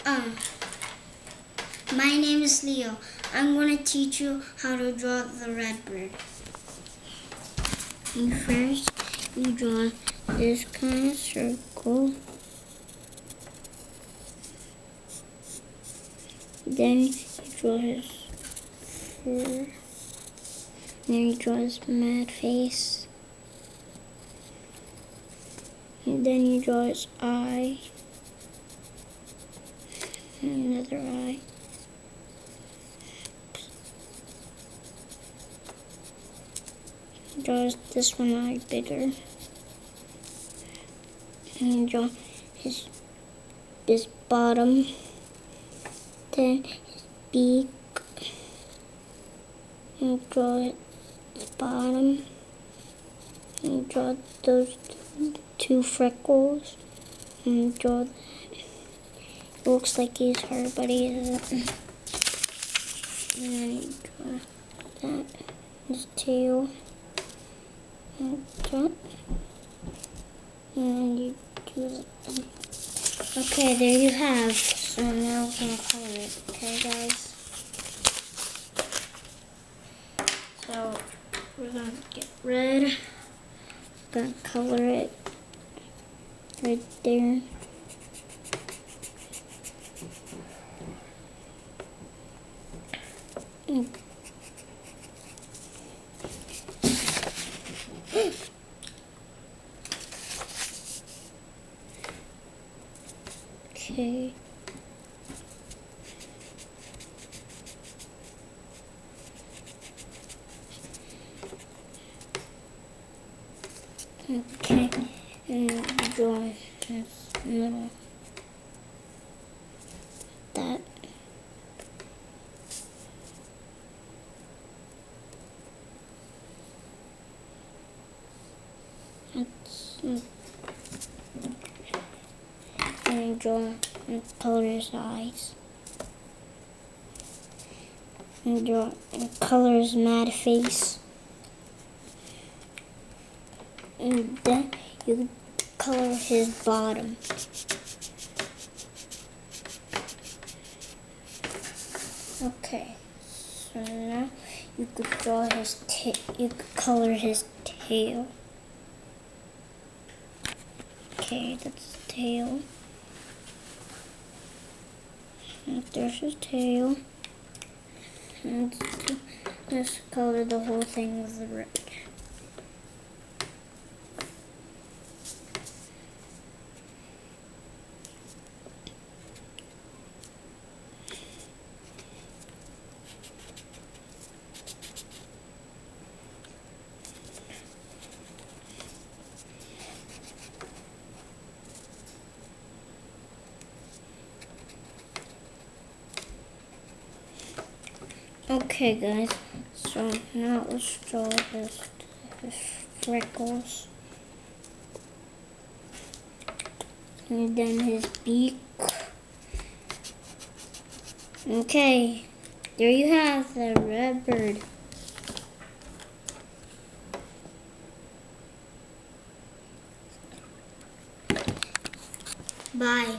Um, my name is Leo. I'm going to teach you how to draw the red bird. First, you draw this kind of circle. Then you draw his fur. Then you draw his mad face. And then you draw his eye. And another eye. Draw this one eye bigger. And draw his bottom. Then his beak. And draw his bottom. And draw those two freckles. And draw that. It looks like he's hurt, but he isn't. And then you draw that. His tail. And that. And you do that. Okay, there you have. So now we're gonna color it. Okay, guys? So we're gonna get red. Gonna color it right there. Okay. Okay, and draw this little that. And draw and color his eyes. And draw and color his mad face. And then you color his bottom. Okay, so now you could draw his you could color his tail. Okay, that's the tail. And there's his tail. And let's color the whole thing with the red. Okay, guys, so now let's draw his freckles. And then his beak. Okay, there you have the red bird. Bye.